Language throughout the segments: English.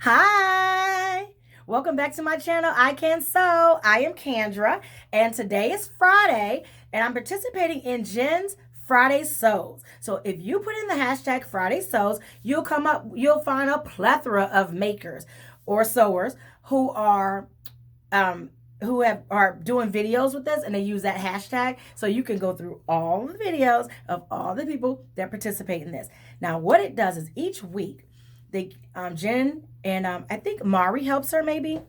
Hi! Welcome back to my channel, I Can Sew. I am Kendra, and today is Friday, and I'm participating in Jen's Friday Sews. So if you put in the hashtag Friday Sews, you'll find a plethora of makers or sewers who are are doing videos with us, and they use that hashtag, so you can go through all the videos of all the people that participate in this. Now what it does is each week they Jen and I think Mari helps her, maybe.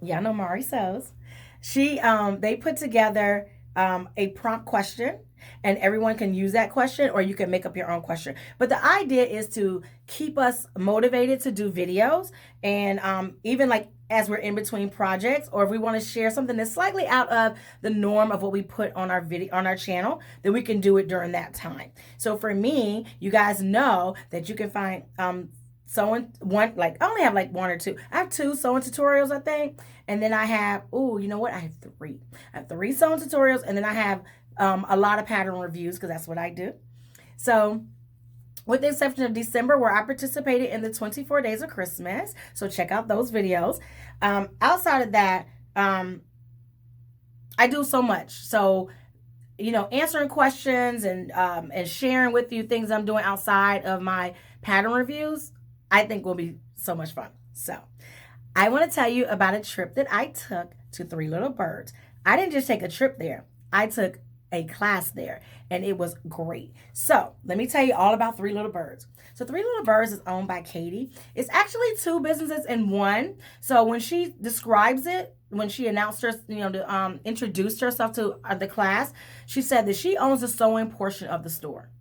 Yeah, I know Mari sews. She They put together a prompt question, and everyone can use that question, or you can make up your own question. But the idea is to keep us motivated to do videos, and even like as we're in between projects, or if we want to share something that's slightly out of the norm of what we put on our video on our channel, then we can do it during that time. So for me, you guys know that you can find sewing one, like I only have like one or two. I have two sewing tutorials, I think, and then I have, oh, you know what, I have three. I have three sewing tutorials, and then I have a lot of pattern reviews, because that's what I do. So with the exception of December, where I participated in the 24 days of Christmas, so check out those videos. Outside of that, I do so much. So answering questions and sharing with you things I'm doing outside of my pattern reviews, I think will be so much fun. So I want to tell you about a trip that I took to Three Little Birds. I didn't just take a trip there. I took a class there, and it was great. So let me tell you all about Three Little Birds. So Three Little Birds is owned by Katie. It's actually two businesses in one. So when she describes it, when she announced her, introduced herself to the class, she said that she owns the sewing portion of the store.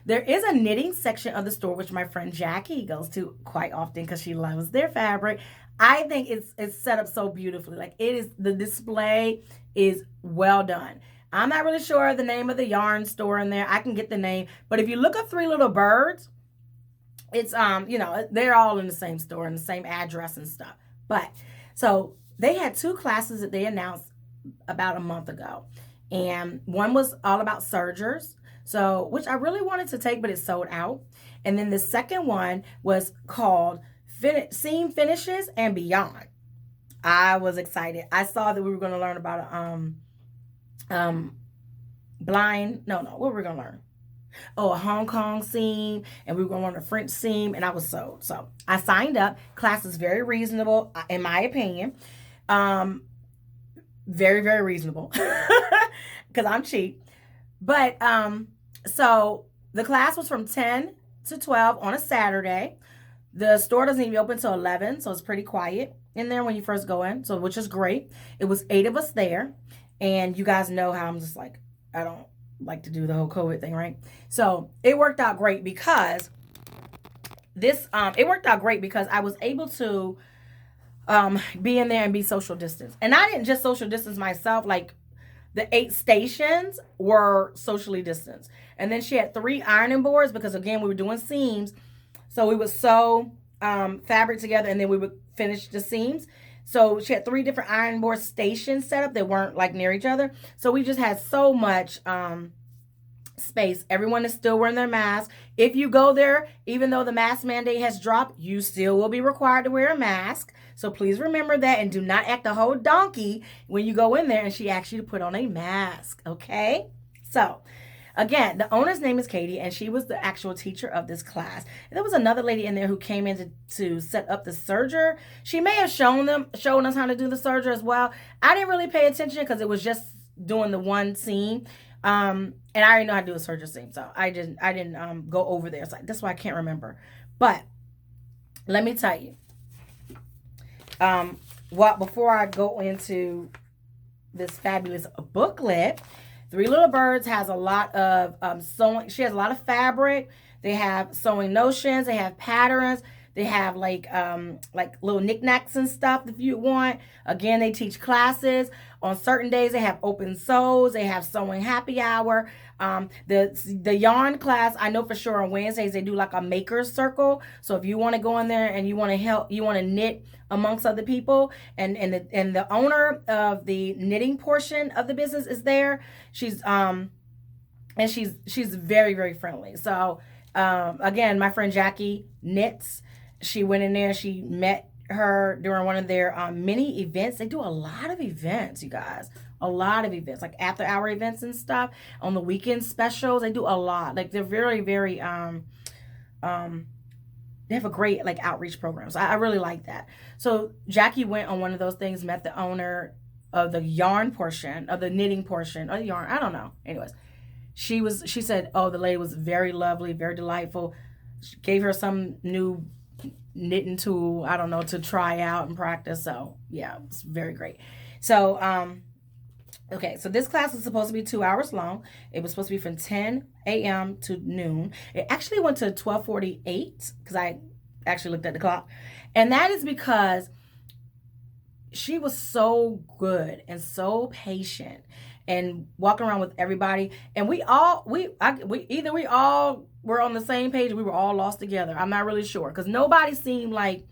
There is a knitting section of the store, which my friend Jackie goes to quite often because she loves their fabric. I think it's set up so beautifully. Like, the display is well done. I'm not really sure the name of the yarn store in there. I can get the name, but if you look up Three Little Birds, it's they're all in the same store and the same address and stuff. But so they had two classes that they announced about a month ago, and one was all about sergers, so which I really wanted to take, but it sold out. And then the second one was called Seam Finishes and Beyond. I was excited. I saw that we were going to learn about what were we gonna learn? Oh, a Hong Kong seam, and we were gonna learn a French seam, and I was sold. So I signed up. Class is very reasonable, in my opinion. Very, very reasonable, because I'm cheap. But so the class was from 10 to 12 on a Saturday. The store doesn't even open until 11, so it's pretty quiet in there when you first go in, so which is great. It was 8 of us there. And you guys know how I'm just like, I don't like to do the whole COVID thing, right? So it worked out great because I was able to be in there and be social distance. And I didn't just social distance myself, like the 8 stations were socially distanced. And then she had 3 ironing boards, because again, we were doing seams. So we would sew fabric together, and then we would finish the seams. So she had 3 different iron board stations set up that weren't like near each other. So we just had so much space. Everyone is still wearing their mask. If you go there, even though the mask mandate has dropped, you still will be required to wear a mask. So please remember that, and do not act a whole donkey when you go in there and she asks you to put on a mask, okay? So again, the owner's name is Katie, and she was the actual teacher of this class. And there was another lady in there who came in to set up the serger. She may have shown us how to do the serger as well. I didn't really pay attention because it was just doing the one seam. And I already know how to do a serger seam, so I didn't go over there. So that's why I can't remember. But let me tell you, before I go into this fabulous booklet, Three Little Birds has a lot of sewing. She has a lot of fabric. They have sewing notions. They have patterns. They have like little knickknacks and stuff if you want. Again, they teach classes. On certain days, they have open sews. They have sewing happy hour. The yarn class, I know for sure on Wednesdays they do like a maker's circle. So if you want to go in there and you want to help, you want to knit amongst other people, and the owner of the knitting portion of the business is there. She's very, very friendly. So again, my friend Jackie knits, she went in there. She met her during one of their mini events. They do a lot of events, you guys. A lot of events, like after hour events and stuff. On the weekend specials, they do a lot. Like they're very, very um they have a great like outreach program. So I really like that. So Jackie went on one of those things, met the owner of the yarn portion, of the knitting portion, or the yarn. I don't know. Anyways, she said, oh, the lady was very lovely, very delightful. She gave her some new knitting tool, I don't know, to try out and practice. So yeah, it's very great. So okay, so this class was supposed to be 2 hours long. It was supposed to be from 10 a.m. to noon. It actually went to 12:48 because I actually looked at the clock. And that is because she was so good and so patient and walking around with everybody. And we all were on the same page. We were all lost together. I'm not really sure because nobody seemed like,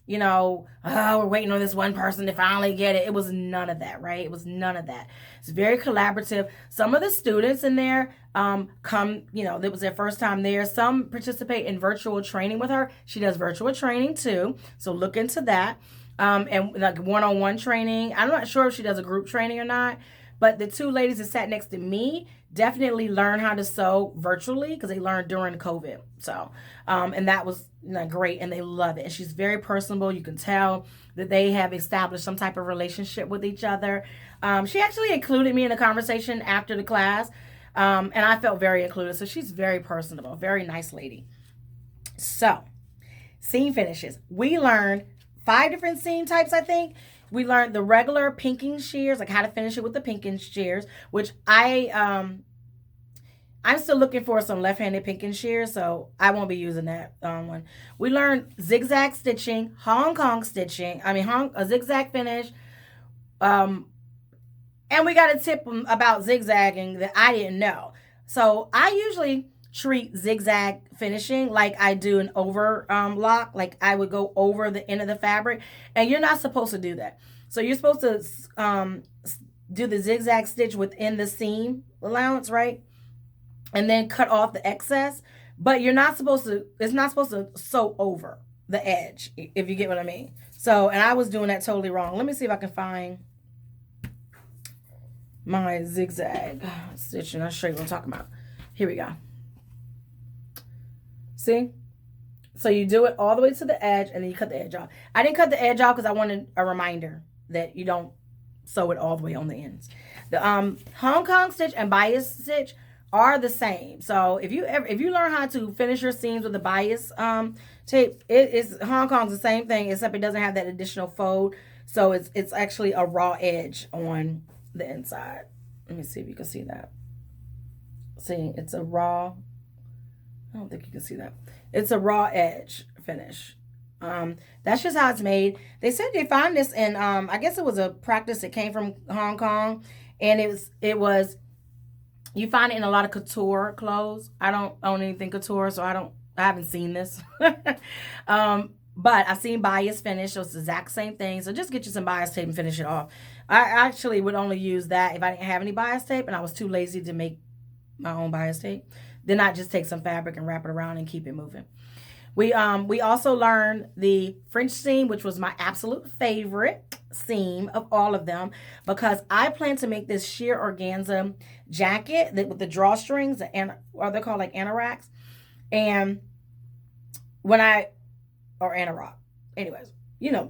oh, we're waiting on this one person to finally get it. It was none of that, right? It was none of that. It's very collaborative. Some of the students in there it was their first time there. Some participate in virtual training with her. She does virtual training too. So look into that. And like one-on-one training. I'm not sure if she does a group training or not, but the two ladies that sat next to me definitely learned how to sew virtually because they learned during COVID. So, and that was great, and they love it. And she's very personable. You can tell that they have established some type of relationship with each other. She actually included me in a conversation after the class, and I felt very included. So she's very personable, very nice lady. So, seam finishes. We learned 5 different seam types, I think. We learned the regular pinking shears, like how to finish it with the pinking shears, which I'm still looking for some left-handed pinking shears, so I won't be using that one. We learned zigzag stitching, Hong Kong stitching, a zigzag finish, and we got a tip about zigzagging that I didn't know. So I usually treat zigzag finishing like I do an overlock, like I would go over the end of the fabric, and you're not supposed to do that. So you're supposed to do the zigzag stitch within the seam allowance, right? And then cut off the excess, but it's not supposed to sew over the edge, if you get what I mean. So, and I was doing that totally wrong. Let me see if I can find my zigzag stitch and I'll show you what I'm talking about. Here we go. See? So you do it all the way to the edge and then you cut the edge off. I didn't cut the edge off because I wanted a reminder that you don't sew it all the way on the ends. The Hong Kong stitch and bias stitch are the same. So if you learn how to finish your seams with the bias tape, Hong Kong's the same thing, except it doesn't have that additional fold. So it's actually a raw edge on the inside. Let me see if you can see that. See, it's a raw. I don't think you can see that. It's a raw edge finish. That's just how it's made. They said they found this in I guess it was a practice that came from Hong Kong, and it was you find it in a lot of couture clothes. I don't own anything couture, so I haven't seen this. But I've seen bias finish, so it's the exact same thing. So just get you some bias tape and finish it off. I actually would only use that if I didn't have any bias tape and I was too lazy to make my own bias tape. Then I just take some fabric and wrap it around and keep it moving. We also learned the French seam, which was my absolute favorite seam of all of them, because I plan to make this sheer organza jacket with the drawstrings, or they're called like anoraks, and or anorak, anyways,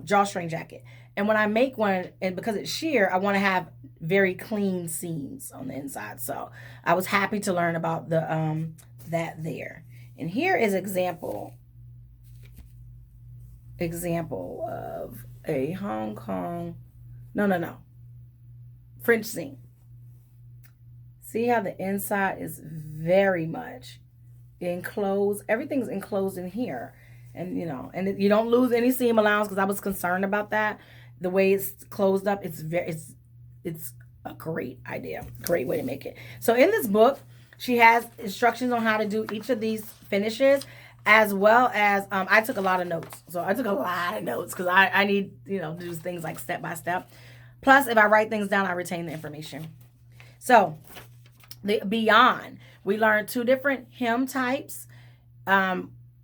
drawstring jacket. And when I make one, and because it's sheer, I want to have very clean seams on the inside. So I was happy to learn about the that there. And here is example of a Hong Kong, French seam. See how the inside is very much enclosed. Everything's enclosed in here. And, and you don't lose any seam allowance, because I was concerned about that. The way it's closed up, it's a great idea. Great way to make it. So in this book, she has instructions on how to do each of these finishes, as well as I took a lot of notes. So I took a lot of notes because I need, to do things like step by step. Plus, if I write things down, I retain the information. So beyond, we learned 2 different hem types.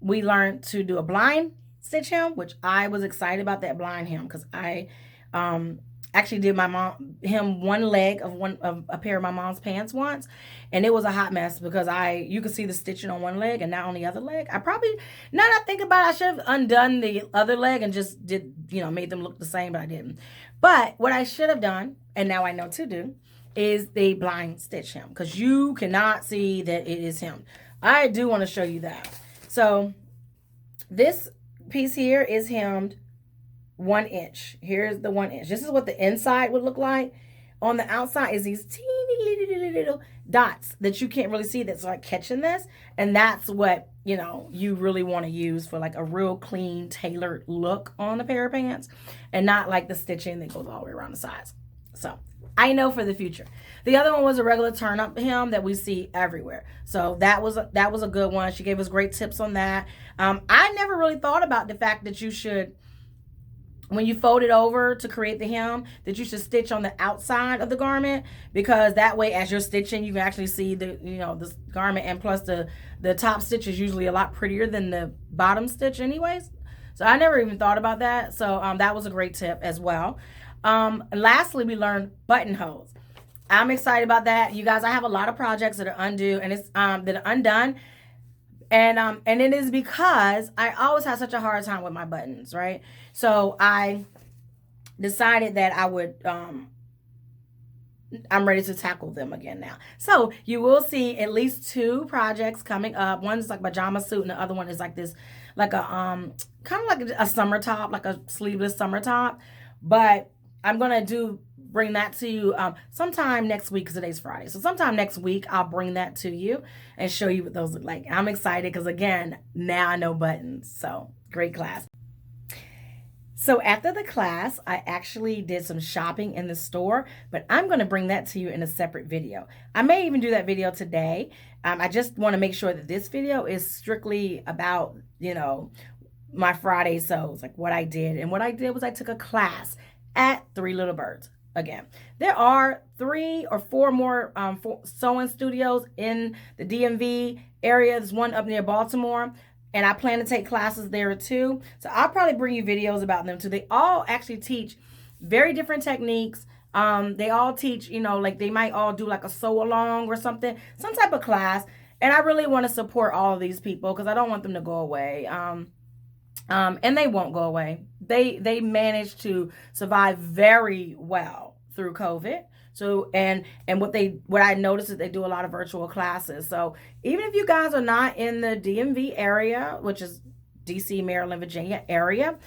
We learned to do a blind stitch hem, which I was excited about that blind hem because I actually did him one leg of a pair of my mom's pants once, and it was a hot mess because you could see the stitching on one leg and not on the other leg. I probably, now that I think about it, I should have undone the other leg and just made them look the same, but I didn't. But what I should have done, and now I know to do, is the blind stitch hem, because you cannot see that it is hemmed. I do want to show you that. So this piece here is hemmed 1 inch. Here's the 1 inch. This is what the inside would look like. On the outside is these teeny little dots that you can't really see that's like catching this. And that's what, you really want to use for like a real clean, tailored look on a pair of pants, and not like the stitching that goes all the way around the sides. So I know for the future. The other one was a regular turn up hem that we see everywhere. So that was a good one. She gave us great tips on that. I never really thought about the fact that you should, when you fold it over to create the hem, that you should stitch on the outside of the garment, because that way as you're stitching you can actually see the the garment, and plus the top stitch is usually a lot prettier than the bottom stitch anyways. So I never even thought about that. So that was a great tip as well. Lastly, we learned buttonholes. I'm excited about that, you guys. I have a lot of projects that are undue and that are undone. And it is because I always have such a hard time with my buttons, right? So I decided that I would, I'm ready to tackle them again now. So you will see at least 2 projects coming up. One's like a pajama suit, and the other one is like this, like a, kind of like a summer top, like a sleeveless summer top. But I'm going to bring that to you sometime next week, because today's Friday. So sometime next week, I'll bring that to you and show you what those look like. I'm excited because, again, now I know buttons. So great class. So after the class, I actually did some shopping in the store, but I'm going to bring that to you in a separate video. I may even do that video today. I just want to make sure that this video is strictly about, my Friday sews, like what I did. And what I did was I took a class at Three Little Birds. Again, there are 3 or 4 more sewing studios in the DMV area. There's one up near Baltimore, and I plan to take classes there too. So I'll probably bring you videos about them too. They all actually teach very different techniques. They all teach, like they might all do like a sew along or something, some type of class. And I really want to support all of these people because I don't want them to go away. And they won't go away. They managed to survive very well through COVID. So and what I noticed is they do a lot of virtual classes. So even if you guys are not in the DMV area, which is DC, Maryland, Virginia area,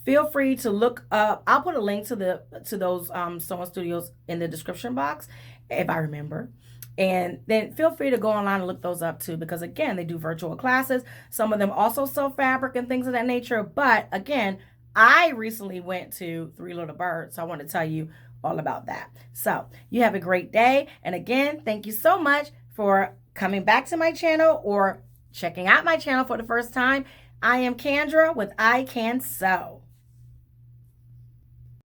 feel free to look up. I'll put a link to those sewing studios in the description box if I remember. And then feel free to go online and look those up too, because again, they do virtual classes. Some of them also sell fabric and things of that nature. But again, I recently went to Three Little Birds, so I want to tell you all about that. So you have a great day. And again, thank you so much for coming back to my channel or checking out my channel for the first time. I am Kendra with I Can Sew.